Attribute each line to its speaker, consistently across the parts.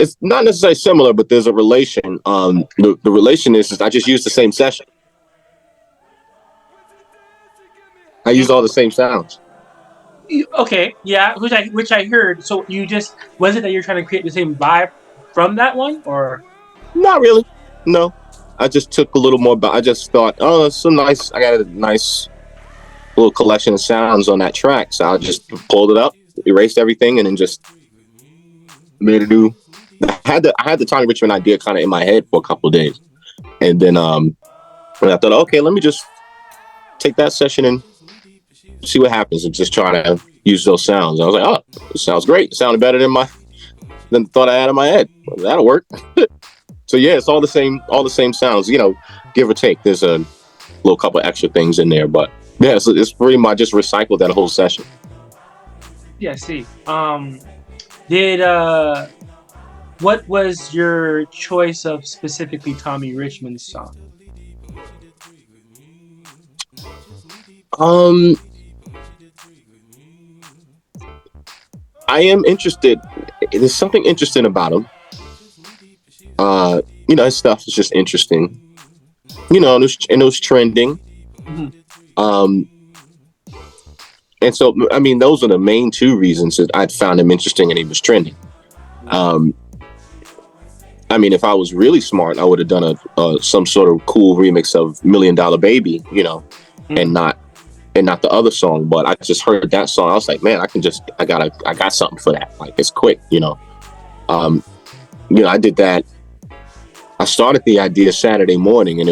Speaker 1: it's not necessarily similar, but there's a relation. The relation is I just use the same session. I use all the same sounds.
Speaker 2: Okay, yeah, which I heard. So you just was it that you're trying to create the same vibe from that one, or
Speaker 1: Not really. No, I just took a little more. But I just thought, oh, it's some nice. I got a nice little collection of sounds on that track, so I just pulled it up, erased everything, and then just made a new. I had the Tiny Richmond idea kind of in my head for a couple of days, and then I thought, okay, let me just take that session and see what happens, and just try to use those sounds. I was like, oh, it sounds great. It sounded better than the thought I had in my head. Well, that'll work. So yeah, it's all the same sounds, give or take. There's a little couple extra things in there, but yeah, it's pretty much just recycled that whole session.
Speaker 2: yeah, I see. Did what was your choice of specifically Tommy Richmond's song?
Speaker 1: I am interested. There's something interesting about him. His stuff is just interesting. And it was trending. Mm-hmm. And so, I mean, those are the main two reasons that I found him interesting and he was trending. I mean, if I was really smart, I would have done some sort of cool remix of $1 Million Baby, mm-hmm. and not the other song. But I just heard that song. I was like, man, I got something for that. Like, it's quick, I did that. I started the idea Saturday morning, and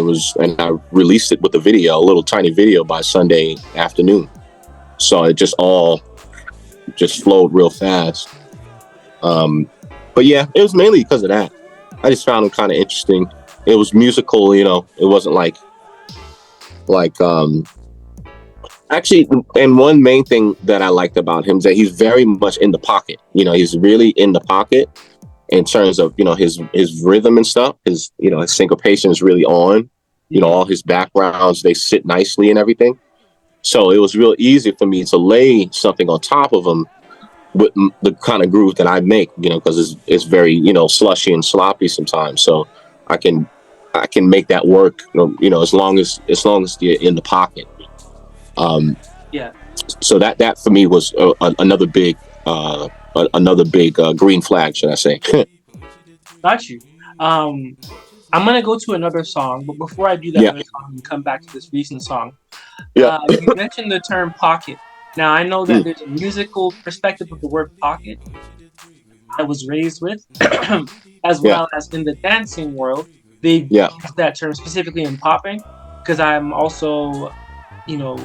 Speaker 1: I released it with a little tiny video by Sunday afternoon. So it just all flowed real fast. But yeah, it was mainly because of that. I just found him kind of interesting. It was musical, it wasn't like actually, and one main thing that I liked about him is that he's very much in the pocket. He's really in the pocket in terms of, his rhythm and stuff. His syncopation is really on. All his backgrounds, they sit nicely and everything. So it was real easy for me to lay something on top of him with the kind of groove that I make, because it's very, slushy and sloppy sometimes. So I can make that work, as long as you're in the pocket.
Speaker 2: Yeah.
Speaker 1: So that for me was another big green flag, should I say?
Speaker 2: Got you. I'm gonna go to another song, but before I do that other song and come back to this recent song, you mentioned the term pocket. Now I know that there's a musical perspective of the word pocket I was raised with, as well as in the dancing world, they use that term specifically in popping, because I'm also,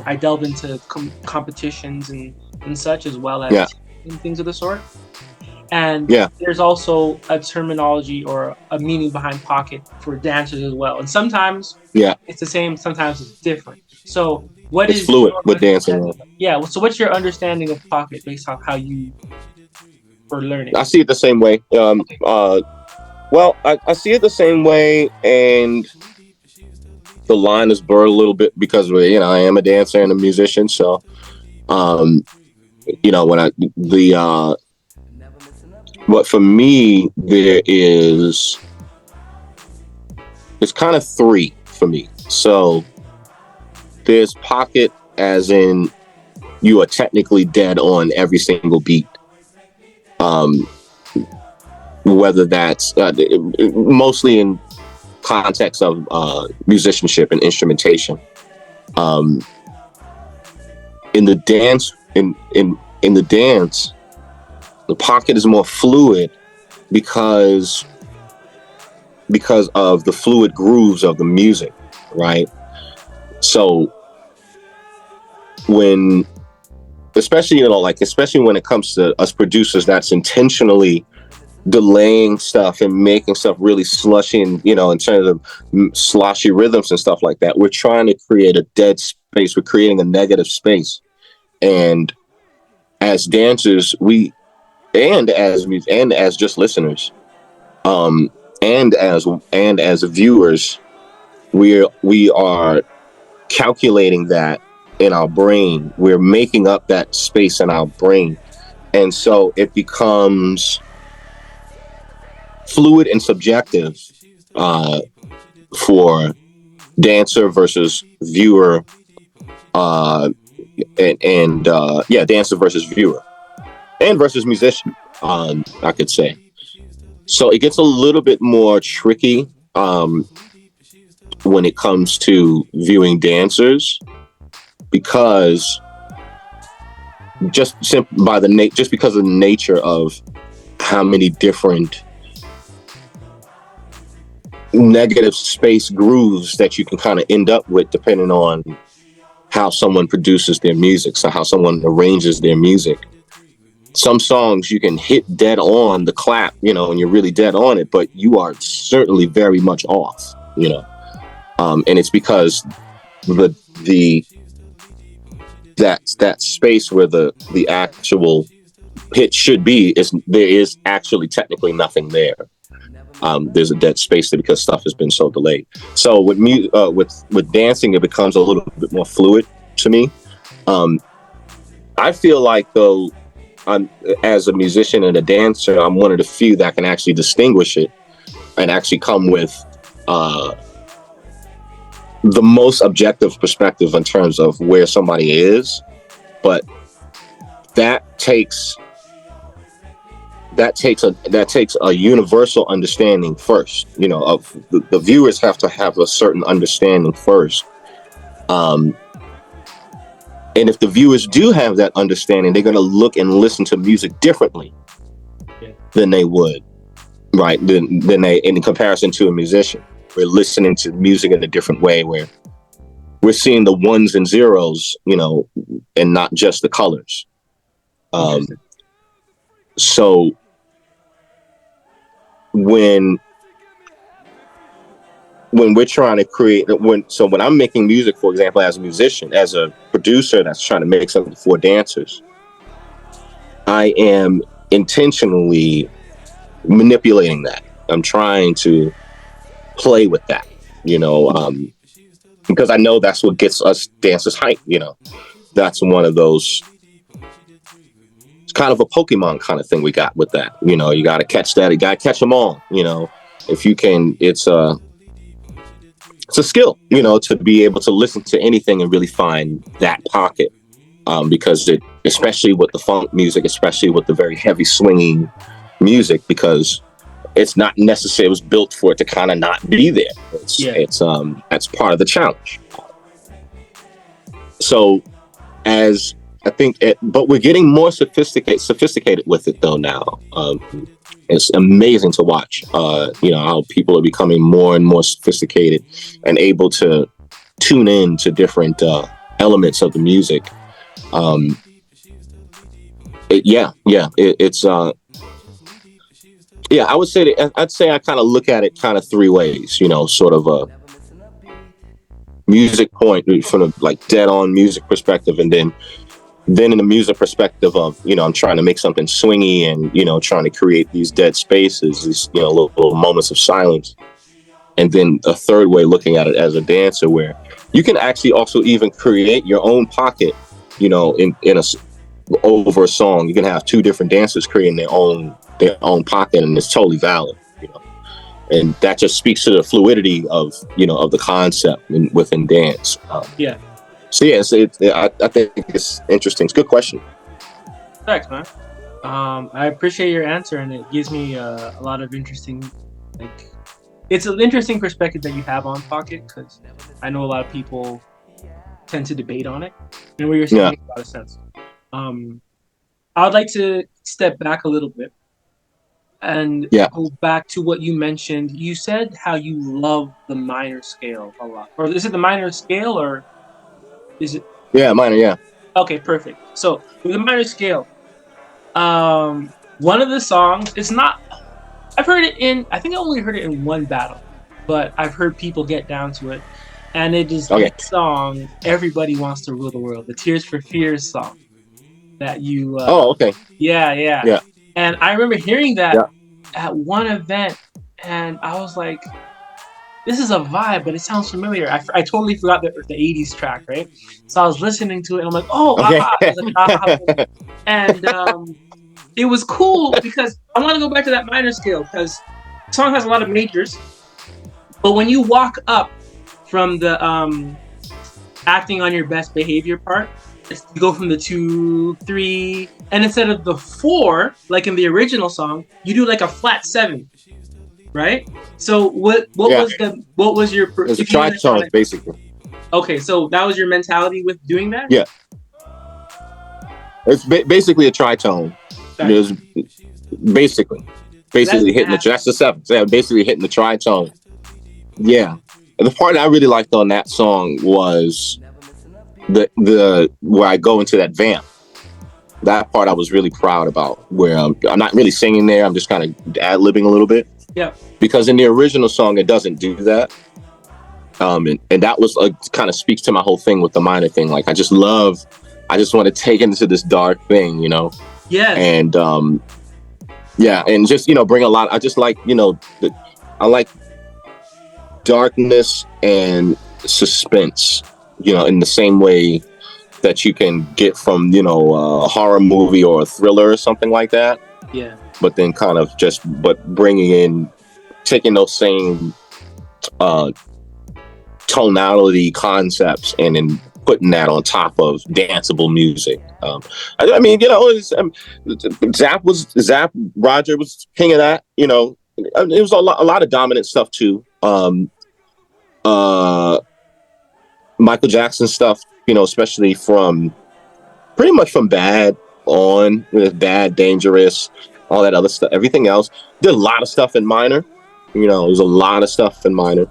Speaker 2: I delve into competitions and such, as well as things of the sort. And there's also a terminology or a meaning behind pocket for dancers as well. And sometimes it's the same, sometimes it's different. So it's
Speaker 1: fluid with dancing?
Speaker 2: Yeah. So what's your understanding of pocket based off how you were learning?
Speaker 1: I see it the same way. Well, I see it the same way, and the line is blurred a little bit because I am a dancer and a musician. So, but for me, there's kind of three for me. So there's pocket, as in you are technically dead on every single beat. Whether that's mostly in context of musicianship and instrumentation. In the dance, the pocket is more fluid because of the fluid grooves of the music, right? So especially when it comes to us producers, that's intentionally delaying stuff and making stuff really slushy and, in terms of sloshy rhythms and stuff like that. We're trying to create a dead space. We're creating a negative space. And as dancers, and as just listeners, and as viewers, we are calculating that in our brain. We're making up that space in our brain, and so it becomes fluid and subjective for dancer versus viewer, dancer versus viewer and versus musician, I could say. So it gets a little bit more tricky when it comes to viewing dancers, because just because of the nature of how many different negative space grooves that you can kind of end up with depending on how someone produces their music, so how someone arranges their music. Some songs you can hit dead on the clap, and you're really dead on it, but you are certainly very much off, and it's because that space where the actual pitch should be there is actually technically nothing there. There's a dead space there because stuff has been so delayed. So with dancing, it becomes a little bit more fluid to me. I feel like, though, as a musician and a dancer, I'm one of the few that can actually distinguish it and actually come with the most objective perspective in terms of where somebody is. But that takes a universal understanding first. Of the viewers have to have a certain understanding first. And if the viewers do have that understanding, they're going to look and listen to music differently than they would, right? Than they, in comparison to a musician. We're listening to music in a different way, where we're seeing the ones and zeros, and not just the colors. So when we're trying to create, when I'm making music, for example, as a musician, as a producer that's trying to make something for dancers, I am intentionally manipulating that. I'm trying to play with that, because I know that's what gets us dancers hyped. That's one of those, it's kind of a Pokemon kind of thing we got with that. You got to catch that. You got to catch them all. If you can, it's a skill, to be able to listen to anything and really find that pocket. Because especially with the funk music, especially with the very heavy swinging music, because it's not necessary. It was built for it to kind of not be there. It's that's part of the challenge. So, as I think, but we're getting more sophisticated with it though now. It's amazing to watch. How people are becoming more and more sophisticated and able to tune in to different elements of the music. I would say I kind of look at it kind of three ways, sort of a music point from a like dead on music perspective, and then in the music perspective of, I'm trying to make something swingy and, trying to create these dead spaces, these, little moments of silence. And then a third way, looking at it as a dancer, where you can actually also even create your own pocket, over a song. You can have two different dancers creating their own pocket, and it's totally valid, and that just speaks to the fluidity of the concept within dance. So I think it's interesting. It's a good question.
Speaker 2: Thanks, man. I appreciate your answer, and it gives me a lot of interesting, it's an interesting perspective that you have on pocket, because I know a lot of people tend to debate on it, and what you're saying makes a lot of sense. I would like to step back a little bit and go back to what you mentioned. You said how you love the minor scale a lot. Or is it the minor scale, or is it?
Speaker 1: Yeah, minor, yeah.
Speaker 2: Okay, perfect. So with the minor scale, one of the songs, it's not, I've heard it I think I only heard it in one battle, but I've heard people get down to it. And it is the song, Everybody Wants to Rule the World, the Tears for Fears song that you... Yeah. And I remember hearing that at one event, and I was like, this is a vibe, but it sounds familiar. I totally forgot the 80s track, right? So I was listening to it, and I'm like, oh, aha. I was like, aha. And it was cool, because I want to go back to that minor scale, because song has a lot of majors, but when you walk up from the acting on your best behavior part, you go from the 2, 3, and instead of the 4, like in the original song, you do like a flat 7, right? So what was your
Speaker 1: It's a tritone, basically.
Speaker 2: Okay, so that was your mentality with doing that?
Speaker 1: Yeah. It's basically a tritone.
Speaker 2: Okay.
Speaker 1: It was basically hitting the, that's the 7. So yeah, basically hitting the tritone. Yeah. And the part I really liked on that song was the where I go into that vamp. That part I was really proud about, where I'm not really singing there. I'm just kind of ad-libbing a little bit.
Speaker 2: Yeah.
Speaker 1: Because in the original song, it doesn't do that. And that was kind of speaks to my whole thing with the minor thing. Like, I just want to take it into this dark thing, you know?
Speaker 2: Yes.
Speaker 1: And, yeah, and just, you know, bring a lot. I just like, you know, I like darkness and suspense, you know, in the same way that you can get from, you know, a horror movie or a thriller or something like that.
Speaker 2: Yeah.
Speaker 1: But then kind of taking those same tonality concepts and then putting that on top of danceable music. I mean, you know, Zapp Roger was king of that. You know, it was a lot of dominant stuff too. Michael Jackson stuff, you know, especially pretty much from Bad on, with Bad, Dangerous, all that other stuff. Everything else, did a lot of stuff in minor. You know, there's a lot of stuff in minor.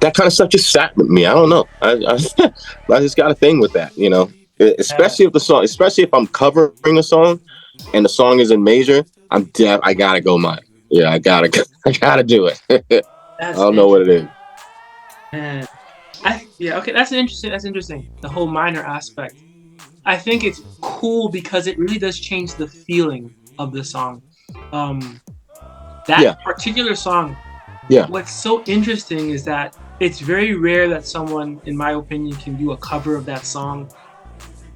Speaker 1: That kind of stuff just sat with me. I don't know. I just got a thing with that, you know. Especially if I'm covering a song and the song is in major, I gotta go minor. Yeah, I gotta do it. I don't know what it is.
Speaker 2: Man. Okay, that's interesting. The whole minor aspect. I think it's cool because it really does change the feeling of the song. That particular song.
Speaker 1: Yeah.
Speaker 2: What's so interesting is that it's very rare that someone, in my opinion, can do a cover of that song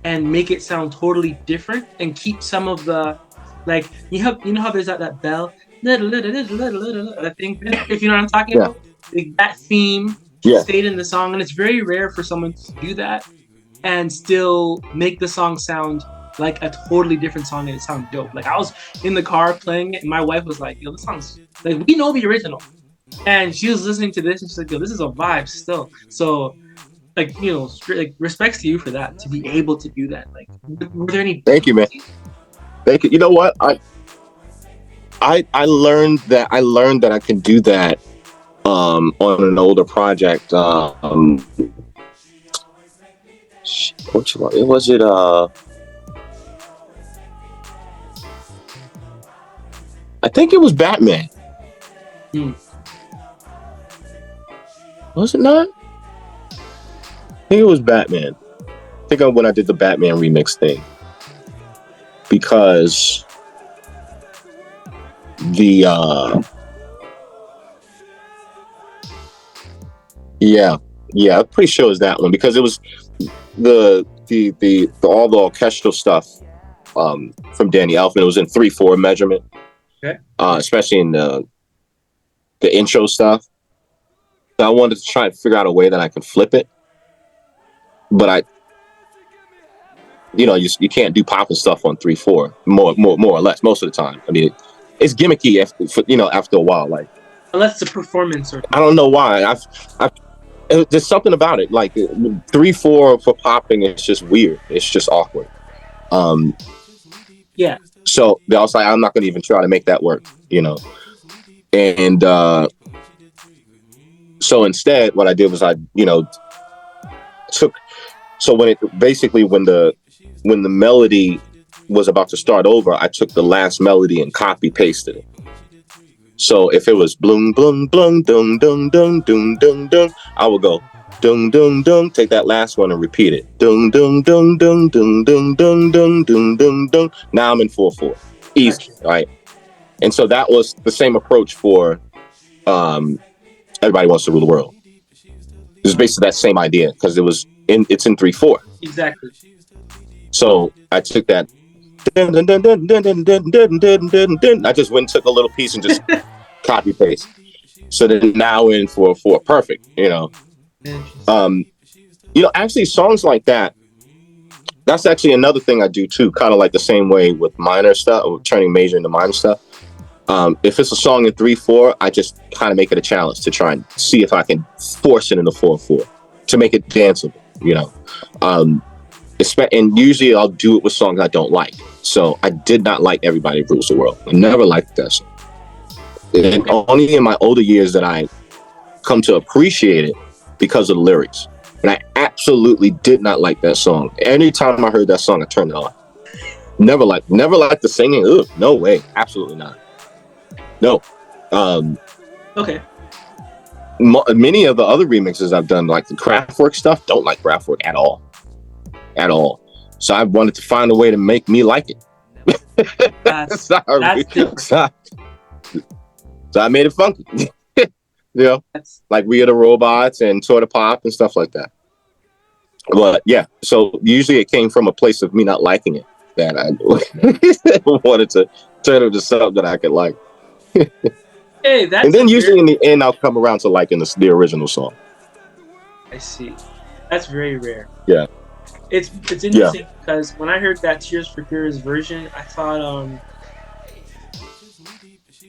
Speaker 2: and make it sound totally different and keep some of the, like, you know how there's that bell, that thing, if you know what I'm talking about, like, that theme stayed in the song, and it's very rare for someone to do that and still make the song sound like a totally different song and it sounds dope. Like, I was in the car playing it and my wife was like, yo, this song's like, we know the original. And she was listening to this and she's like, yo, this is a vibe still. So, like, you know, like, respects to you for that, to be able to do that. Like, were there any...
Speaker 1: Thank you, man. Thank you. You know what? I learned that I can do that on an older project. Which one? Was it I think it was Batman. Was it not? I think it was Batman. I think when I did the Batman remix thing. Because I'm pretty sure it was that one, because it was the all the orchestral stuff from Danny Elfman. It was in 3/4 measurement.
Speaker 2: Okay.
Speaker 1: Especially in the intro stuff. So I wanted to try and figure out a way that I could flip it, but you can't do popping stuff on 3/4 more or less most of the time. I mean, it's gimmicky after a while, like,
Speaker 2: unless it's a performance or
Speaker 1: I don't know why. There's something about it, like 3/4 for popping. It's just weird. It's just awkward.
Speaker 2: Yeah.
Speaker 1: So I was like, I'm not going to even try to make that work, you know. And so instead, what I did was took. So when the melody was about to start over, I took the last melody and copy pasted it. So if it was bloom bloom bloom dum dum dum dum dum dum, I would go dum dum dum, take that last one and repeat it. Dum dum dum dum dum dum dum dum dum dum dum. Now I'm in 4/4. Easy, right? And so that was the same approach for Everybody Wants to Rule the World. It was basically that same idea, because it's in 3/4.
Speaker 2: Exactly.
Speaker 1: So I took that dun, dun, dun, dun, dun, dun, dun, dun, dun, dun, dun. I just went and took a little piece and just copy paste. So then now we're in for a perfect, actually songs like that. That's actually another thing I do too, kind of like the same way with minor stuff, or turning major into minor stuff. If it's a song in 3/4, I just kind of make it a challenge to try and see if I can force it into 4/4 to make it danceable, and usually I'll do it with songs I don't like. So I did not like Everybody Rules the World. I never liked that song. And only in my older years that I come to appreciate it because of the lyrics. And I absolutely did not like that song. Anytime I heard that song, I turned it on. Never liked the singing. Ugh, no way. Absolutely not. No.
Speaker 2: Okay.
Speaker 1: Many of the other remixes I've done, like the Kraftwerk stuff, don't like Kraftwerk at all. At all. So I wanted to find a way to make me like it.
Speaker 2: That's
Speaker 1: so I made it funky. Like We Are the Robots and Tour de Pop and stuff like that. But yeah, so usually it came from a place of me not liking it that I wanted to turn it into something that I could like.
Speaker 2: Hey, that's
Speaker 1: and then usually in the end, I'll come around to liking the original song.
Speaker 2: I see. That's very rare.
Speaker 1: Yeah.
Speaker 2: It's interesting because when I heard that Tears for Fears version, I thought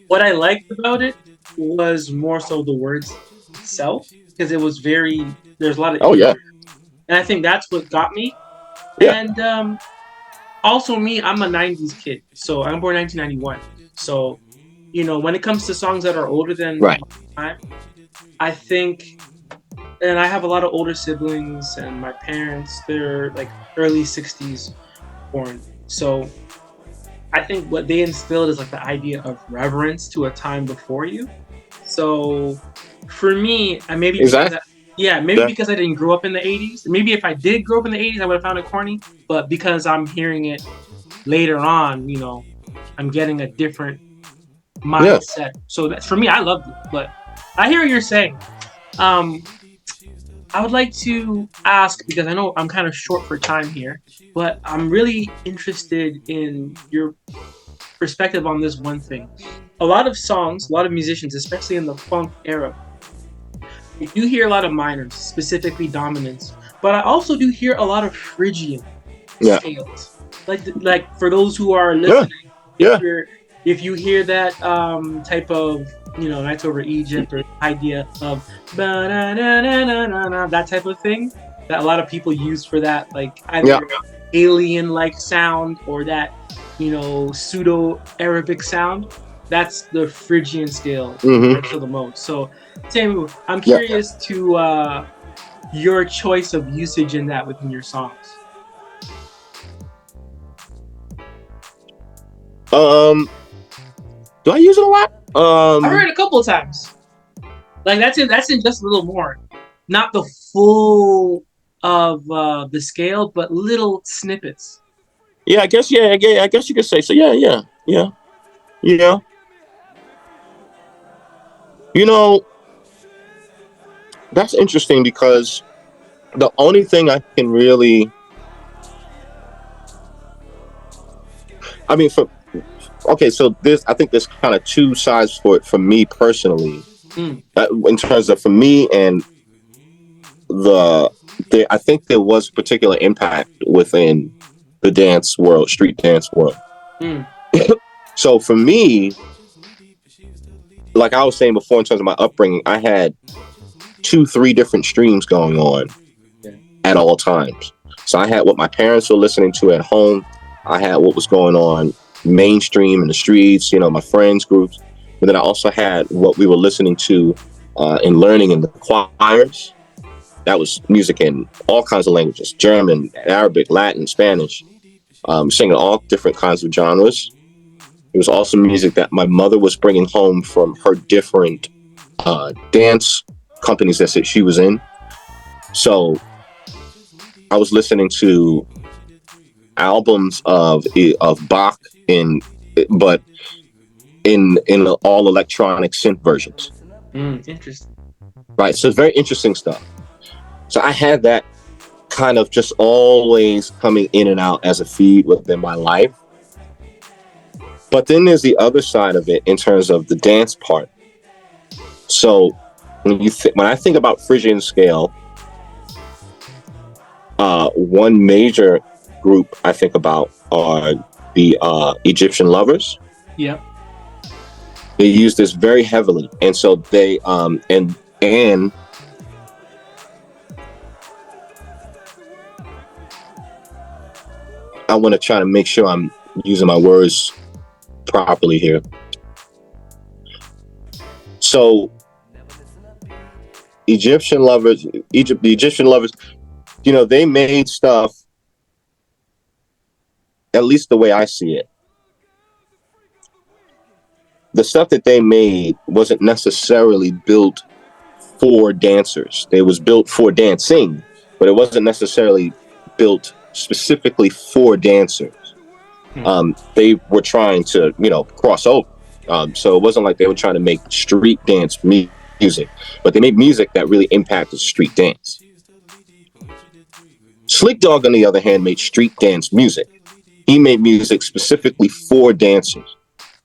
Speaker 2: what I liked about it was more so the words itself, because it was there's a lot of and I think that's what got me. And also me, I'm a 90s kid, so I'm born 1991. So when it comes to songs that are older than my time, I think, and I have a lot of older siblings, and my parents, they're like early 60s born. So I think what they instilled is like the idea of reverence to a time before you. So for me, and maybe because I didn't grow up in the 80s. Maybe if I did grow up in the 80s, I would have found it corny. But because I'm hearing it later on, I'm getting a different mindset. Yeah. So that, for me, I loved it. But I hear what you're saying. I would like to ask, because I know I'm kind of short for time here, but I'm really interested in your perspective on this one thing. A lot of songs, a lot of musicians, especially in the funk era, you do hear a lot of minors, specifically dominants, but I also do hear a lot of Phrygian scales. Like for those who are listening, if you hear that type of Nights Over Egypt, or idea of that type of thing that a lot of people use for that, like either alien-like sound or that pseudo-Arabic sound. That's the Phrygian scale for the most. So, Temu, I'm curious to your choice of usage in that within your songs.
Speaker 1: Do I use it a lot?
Speaker 2: I've heard it a couple of times. Like that's in just a little more, not the full of the scale, but little snippets.
Speaker 1: Yeah, I guess. Yeah, I guess you could say so. Yeah. That's interesting, because the only thing I can really, so I think there's kind of two sides for it for me personally. In terms of for me and I think there was particular impact within the dance world, street dance world. So for me, like I was saying before, in terms of my upbringing, I had 2-3 different streams going on at all times. So I had what my parents were listening to at home. I had what was going on mainstream in the streets, my friends groups. But then I also had what we were listening to and learning in the choirs. That was music in all kinds of languages: German, Arabic, Latin, Spanish, singing all different kinds of genres. It was also music that my mother was bringing home from her different dance companies that she was in. So I was listening to albums of Bach but in all electronic synth versions.
Speaker 2: Interesting.
Speaker 1: Right. So it's very interesting stuff. So I had that kind of just always coming in and out as a feed within my life. But then there's the other side of it in terms of the dance part. So when I think about Phrygian scale, one major group I think about are the Egyptian lovers.
Speaker 2: Yeah.
Speaker 1: They use this very heavily, and so they and I want to try to make sure I'm using my words properly here. So the Egyptian lovers, they made stuff, at least the way I see it. The stuff that they made wasn't necessarily built for dancers. It was built for dancing, but it wasn't necessarily built specifically for dancers. They were trying to, cross over. So it wasn't like they were trying to make street dance music, but they made music that really impacted street dance. Slick Dog, on the other hand, made street dance music. He made music specifically for dancers.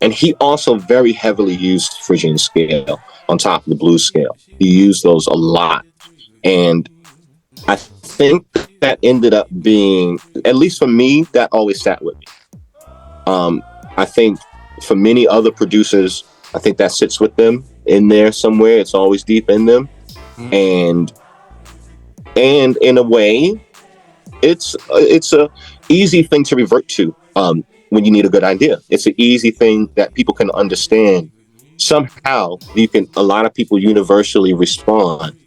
Speaker 1: And he also very heavily used Phrygian scale on top of the blues scale. He used those a lot. And I think that ended up being, at least for me, that always sat with me. I think for many other producers, I think that sits with them in there somewhere. It's always deep in them. And in a way, it's a easy thing to revert to when you need a good idea. It's an easy thing that people can understand. Somehow, a lot of people universally respond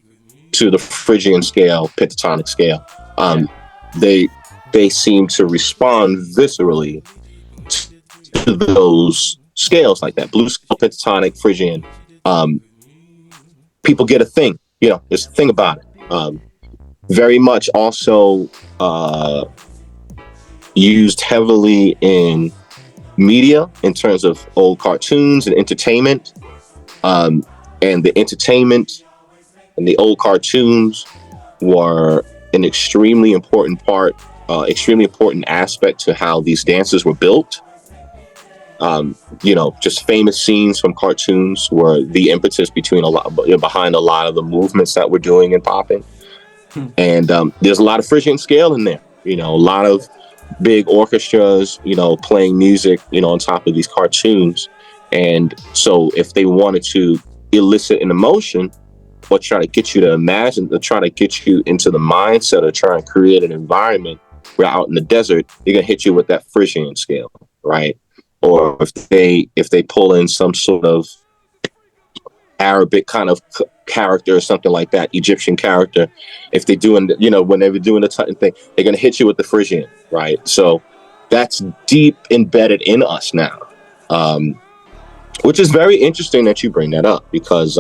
Speaker 1: to the Phrygian scale, pentatonic scale. They seem to respond viscerally to those scales like that. Blues scale, pentatonic, Phrygian. People get a thing. There's a thing about it. Very much also used heavily in media in terms of old cartoons and entertainment. And the entertainment and the old cartoons were an extremely important part, extremely important aspect to how these dances were built. Just famous scenes from cartoons were the impetus behind a lot of the movements that we're doing and popping. And there's a lot of Phrygian scale in there. A lot of big orchestras, playing music, on top of these cartoons. And so if they wanted to elicit an emotion or try to get you to imagine, or try to get you into the mindset of trying to create an environment where out in the desert, they're going to hit you with that Phrygian scale, right? Or if they pull in some sort of Arabic kind of character or something like that, Egyptian character, if they're doing, when they were doing the thing, they're going to hit you with the Phrygian, right? So that's deep embedded in us now, which is very interesting that you bring that up, because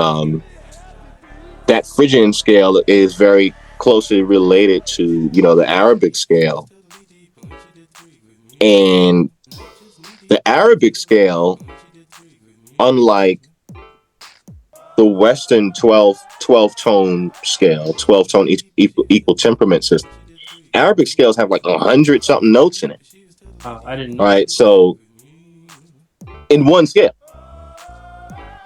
Speaker 1: that Phrygian scale is very closely related to, the Arabic scale. And the Arabic scale, unlike the Western 12-tone scale, 12-tone equal temperament system, Arabic scales have like 100-something notes in it.
Speaker 2: I didn't know.
Speaker 1: All right, so in one scale,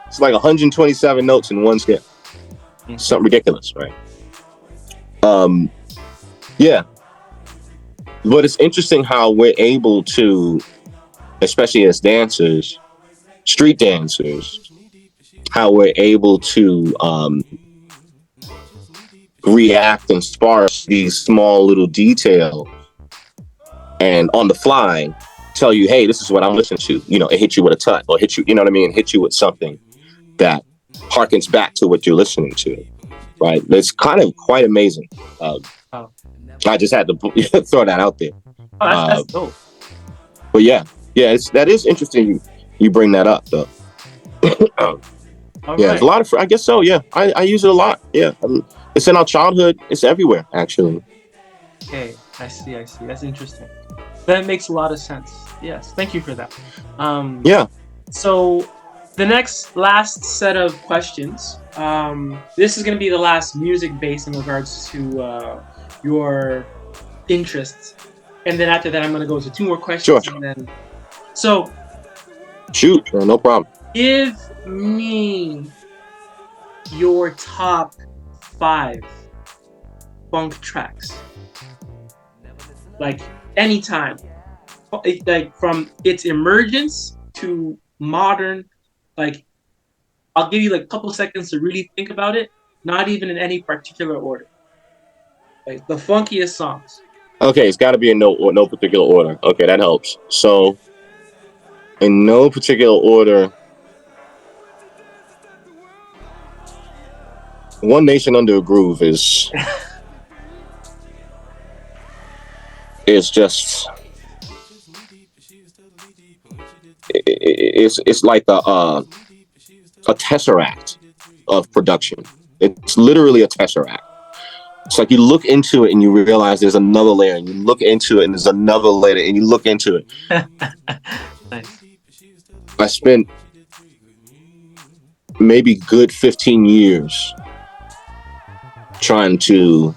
Speaker 1: it's like 127 notes in one scale. Something ridiculous, right? Yeah. But it's interesting how we're able to, especially as dancers, street dancers, how we're able to react and sparse these small little details, and on the fly tell you, hey, this is what I'm listening to. It hit you with a touch, or hit you, hit you with something that harkens back to what you're listening to, right? It's kind of quite amazing. I just had to throw that out there.
Speaker 2: That's dope.
Speaker 1: But yeah, that is interesting. You bring that up, though.
Speaker 2: Right.
Speaker 1: There's a lot of, I guess so. Yeah, I use it a lot. Yeah, it's in our childhood. It's everywhere, actually.
Speaker 2: Okay, I see. That's interesting. That makes a lot of sense. Yes, thank you for that.
Speaker 1: Yeah.
Speaker 2: So the last set of questions. This is going to be the last music based in regards to your interests, and then after that, I'm going to go to two more questions.
Speaker 1: Sure.
Speaker 2: And then, so
Speaker 1: Shoot, no problem.
Speaker 2: Give me your top 5 funk tracks. Like anytime. Like from its emergence to modern. Like I'll give you like a couple seconds to really think about it. Not even in any particular order. Like the funkiest songs.
Speaker 1: Okay, it's got to be in no particular order. Okay, that helps. So, in no particular order, One Nation Under a Groove is just it's like a tesseract of production. It's literally a tesseract. It's like you look into it and you realize there's another layer, and you look into it and there's another layer, and you look into it.
Speaker 2: Nice.
Speaker 1: I spent maybe good 15 years trying to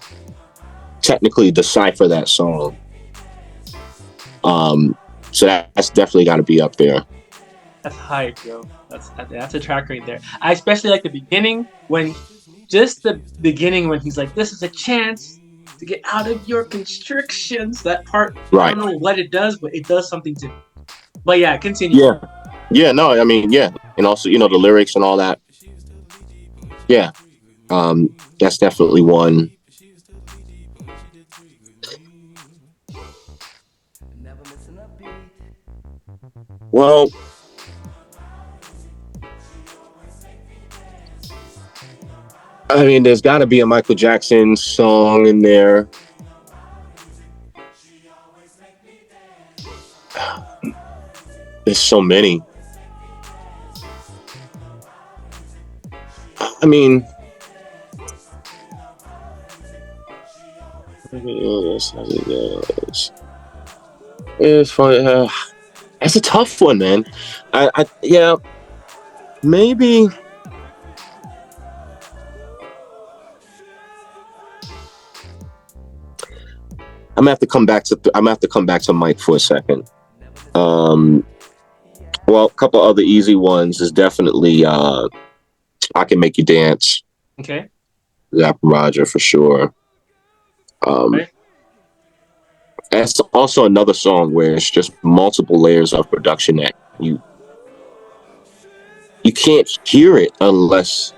Speaker 1: technically decipher that song. So that's definitely got to be up there.
Speaker 2: That's hype, bro. That's a track right there. I especially like the beginning when he's like, "This is a chance to get out of your constrictions." That part, I
Speaker 1: Right.
Speaker 2: don't know what it does, but it does something to me. But yeah, continue.
Speaker 1: Yeah. No, I mean, yeah, and also the lyrics and all that. Yeah, that's definitely one. Well, I mean, there's got to be a Michael Jackson song in there. There's so many. I mean, it's funny. That's a tough one, man. Yeah, maybe. I'm gonna have to come back to Mike for a second. Well, a couple other easy ones is definitely "I Can Make You Dance."
Speaker 2: Okay.
Speaker 1: Zap Roger for sure.
Speaker 2: Right.
Speaker 1: That's also another song where it's just multiple layers of production that you can't hear it unless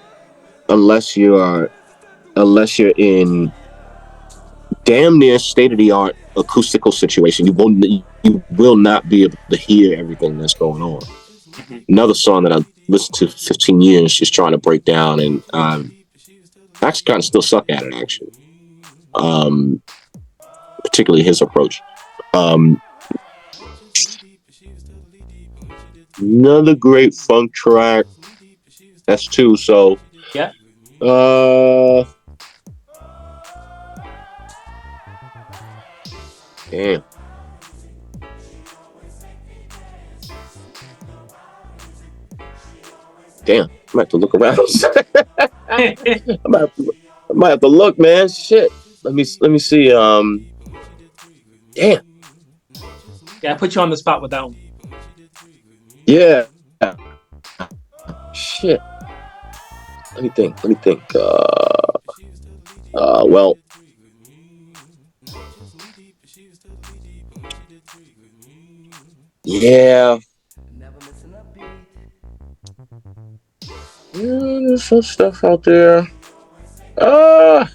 Speaker 1: you're in damn near state of the art acoustical situation. You will not be able to hear everything that's going on. Mm-hmm. Another song that I listened to for 15 years, just trying to break down, and actually kind of still suck at it. Actually, particularly his approach. Another great funk track. That's two. So
Speaker 2: yeah.
Speaker 1: Damn. I might have to look around. I might have to look, man. Shit. Let me see. Damn.
Speaker 2: Yeah, I put you on the spot with that one.
Speaker 1: Yeah. Shit. Let me think. Well. Yeah. There's some stuff out there. To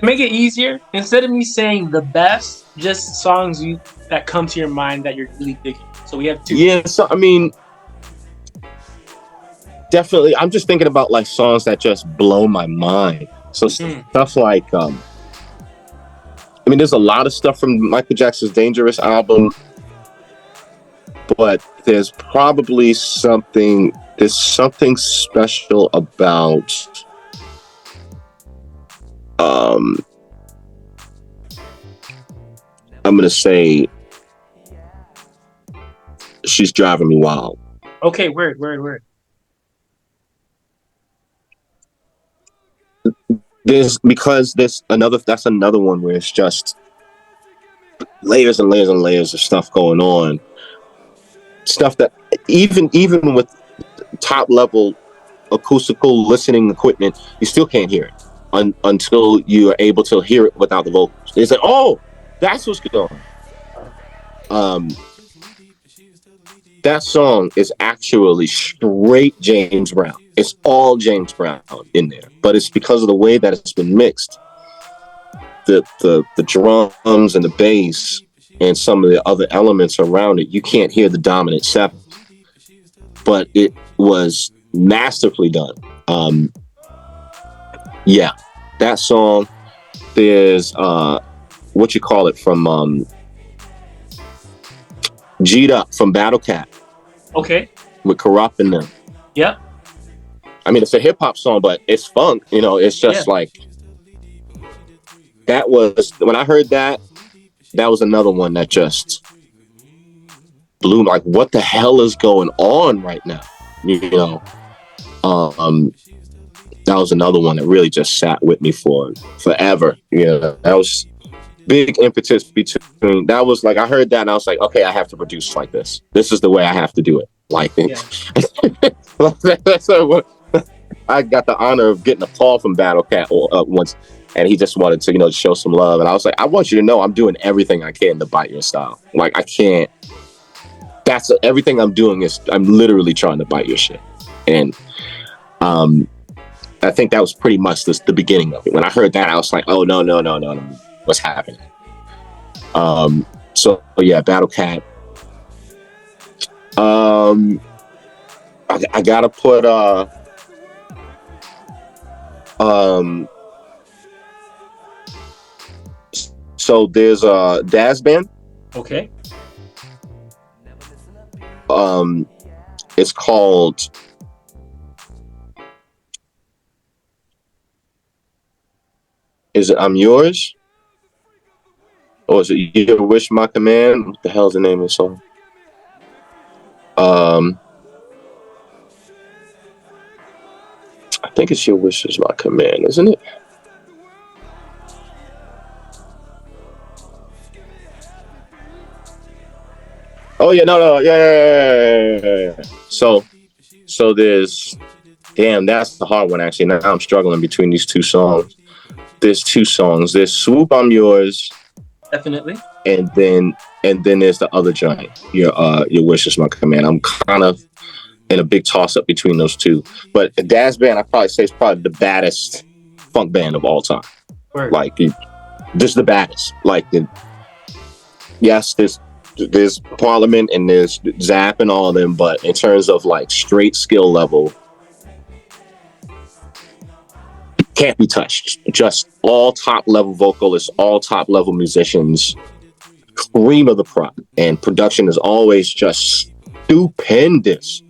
Speaker 2: make it easier, instead of me saying the best, just songs that come to your mind that you're really digging. So we have two.
Speaker 1: Yeah, so I mean, definitely. I'm just thinking about like songs that just blow my mind. So stuff like, I mean, there's a lot of stuff from Michael Jackson's Dangerous album, but there's probably something special about I'm gonna say She's Driving Me Wild.
Speaker 2: Okay, word.
Speaker 1: That's another one where it's just layers and layers and layers of stuff going on. Stuff that even with top level acoustical listening equipment, you still can't hear it until you are able to hear it without the vocals. It's like, oh, that's what's going on. That song is actually straight James Brown. It's all James Brown in there, but it's because of the way that it's been mixed. The drums and the bass and some of the other elements around it, you can't hear the dominant seventh, but it was masterfully done. Yeah, that song. There's what you call it from G'd Up from Battle Cat.
Speaker 2: Okay.
Speaker 1: With Corrupt in them.
Speaker 2: Yep.
Speaker 1: I mean, it's a hip hop song, but it's funk. You know, it's just like that was when I heard that. That was another one that just blew. Like, what the hell is going on right now? You know, that was another one that really just sat with me for forever. You know, that was big impetus between. That was like I heard that and I was like, okay, I have to produce like this. This is the way I have to do it. Like, I got the honor of getting a call from Battle Cat once, and he just wanted to, you know, show some love. And I was like, I want you to know I'm doing everything I can to bite your style. Like, I can't. That's everything I'm doing is I'm literally trying to bite your shit. And I think that was pretty much the beginning of it. When I heard that, I was like, oh no, what's happening? So yeah, Battle Cat. I gotta put so there's a Daz Band.
Speaker 2: Okay.
Speaker 1: It's called Is it I'm Yours? Or is it You Wish My Command? What the hell's the name of the song? I think it's Your Wish Is My Command, isn't it? Oh yeah, no, yeah. So there's, damn, that's the hard one actually. Now I'm struggling between these two songs. There's two songs. There's Swoop, I'm Yours.
Speaker 2: Definitely.
Speaker 1: And then there's the other joint, Your Wish Is My Command. I'm kind of in a big toss up between those two. But Daz Band, I probably say, is probably the baddest funk band of all time.
Speaker 2: Word.
Speaker 1: Like, just the baddest. Like, yes, there's Parliament and there's Zap and all of them, but in terms of like straight skill level, can't be touched. Just all top level vocalists, all top level musicians, cream of the crop, and production is always just stupendous.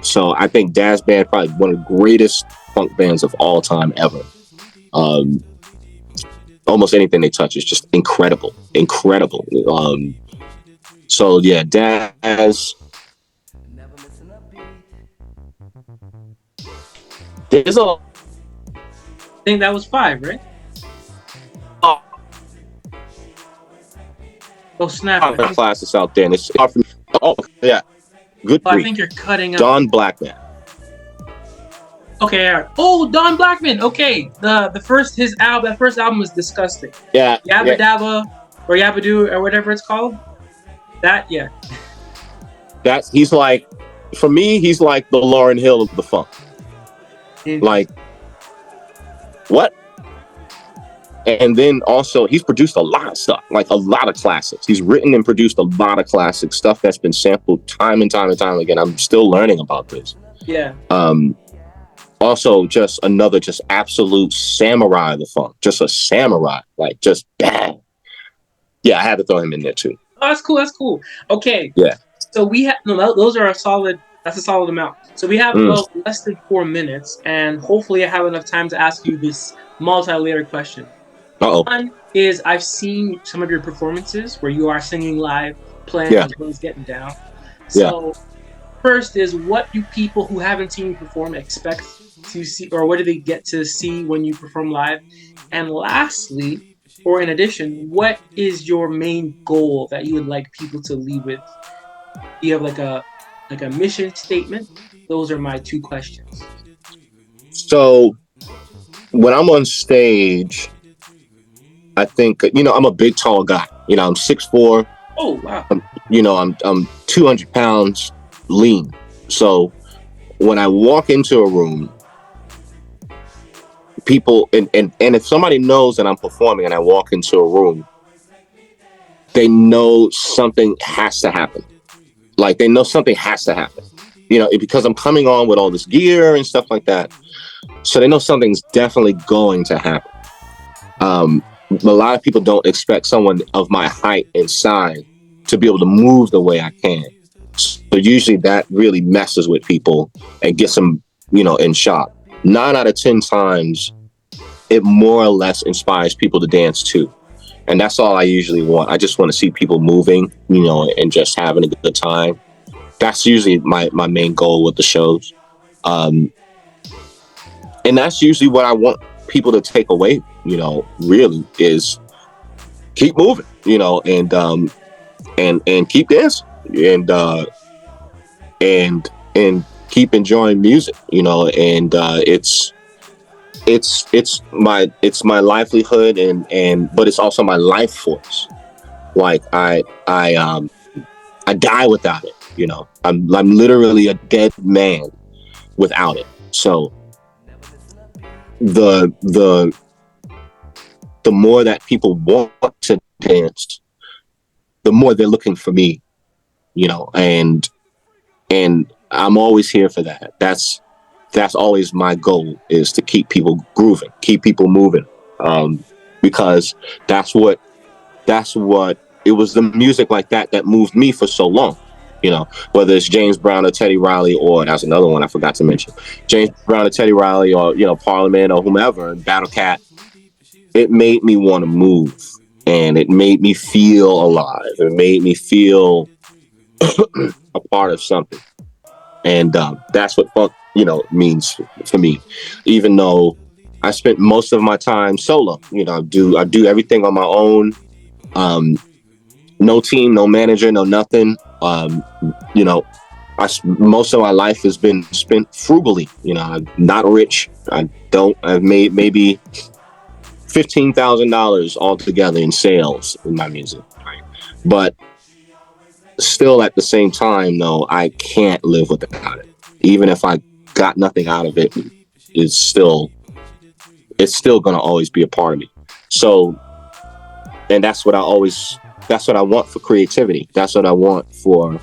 Speaker 1: So I think Daz Band probably one of the greatest funk bands of all time ever. Almost anything they touch is just incredible. So yeah, Daz. There's a.
Speaker 2: I think that was 5, right? Oh snap!
Speaker 1: Classes out there, and it's oh yeah, good.
Speaker 2: I think you're cutting out.
Speaker 1: Don Blackman.
Speaker 2: Okay, right. Oh, Don Blackman. Okay, the first that first album was disgusting.
Speaker 1: Yeah,
Speaker 2: Yabba Dabba or Yabba or whatever it's called. That he's like, for me, he's like the Lauryn Hill of the funk. Like, what? And then also, he's produced a lot of stuff, like a lot of classics. He's written and produced a lot of classic stuff that's been sampled time and time and time again. I'm still learning about this. Yeah.
Speaker 1: Also, just another absolute samurai of the funk. Just a samurai, like just bad. Yeah, I had to throw him in there too.
Speaker 2: Oh, that's cool. Okay.
Speaker 1: Yeah.
Speaker 2: So we have those are a solid. That's a solid amount. So we have about less than 4 minutes, and hopefully I have enough time to ask you this multi-layered question.
Speaker 1: Uh-oh.
Speaker 2: One is I've seen some of your performances where you are singing live, playing as well as getting down. So first is, what do people who haven't seen you perform expect to see, or what do they get to see when you perform live? And lastly, or in addition, what is your main goal that you would like people to leave with? Do you have like a mission statement? Those are my two questions.
Speaker 1: So when I'm on stage, I think, I'm a big, tall guy. I'm 6'4".
Speaker 2: Oh wow.
Speaker 1: I'm 200 pounds lean. So when I walk into a room, people, and if somebody knows that I'm performing and I walk into a room, they know something has to happen. Like, they know something has to happen, because I'm coming on with all this gear and stuff like that. So they know something's definitely going to happen. A lot of people don't expect someone of my height and size to be able to move the way I can. So usually that really messes with people and gets them, in shock. 9 out of 10 times, it more or less inspires people to dance too. And that's all I usually want. I just want to see people moving, and just having a good time. That's usually my main goal with the shows. And that's usually what I want people to take away, really, is keep moving, and keep dancing, and keep enjoying music, and it's my livelihood, and but it's also my life force. Like, I die without it, I'm literally a dead man without it. So the more that people want to dance, the more they're looking for me, and I'm always here for that. That's always my goal, is to keep people grooving, keep people moving, because that's what it was, the music like that moved me for so long. Whether it's James Brown or Teddy Riley, or that's another one I forgot to mention, James Brown or Teddy Riley, or Parliament, or whomever, Battle Cat. It made me want to move, and it made me feel alive. It made me feel a part of something, and that's what funk, means for me. Even though I spent most of my time solo, I do everything on my own. No team, no manager, no nothing. Most of my life has been spent frugally. I'm not rich. I've made maybe $15,000 altogether in sales in my music. Right? But still, at the same time, though, I can't live without it. Even if I got nothing out of it, it's still going to always be a part of me. So, and that's what I want for creativity. That's what I want for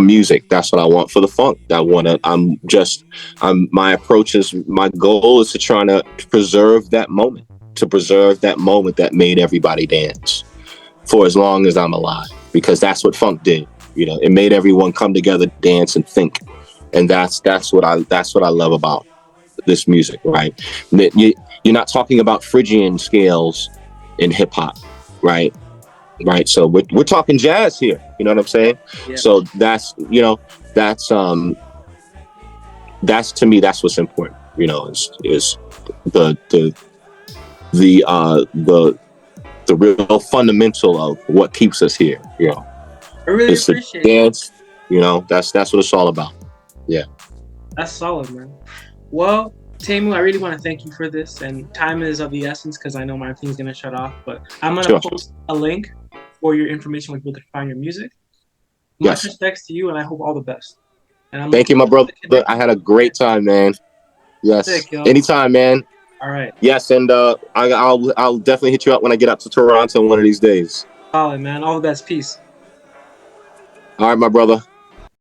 Speaker 1: music. That's what I want for the funk. My goal is to try to preserve that moment, that made everybody dance for as long as I'm alive, because that's what funk did. It made everyone come together, dance, and think. And that's what I love about this music, right? You're not talking about Phrygian scales in hip hop, right? Right. So we're talking jazz here. You know what I'm saying? Yeah. So that's to me, that's what's important. Is the real fundamental of what keeps us here.
Speaker 2: I really appreciate
Speaker 1: the dance. That's what it's all about. Yeah.
Speaker 2: That's solid, man. Well, Temu, I really want to thank you for this, and time is of the essence because I know my thing's gonna shut off. But I'm gonna post a link for your information where people can find your music. Much respects to you, and I hope all the best. And
Speaker 1: thank you, my brother. I had a great time, man. Yes. Sick, anytime, man.
Speaker 2: All right.
Speaker 1: Yes, and I'll definitely hit you up when I get up to Toronto one of these days.
Speaker 2: Solid, man. All the best. Peace.
Speaker 1: All right, my brother.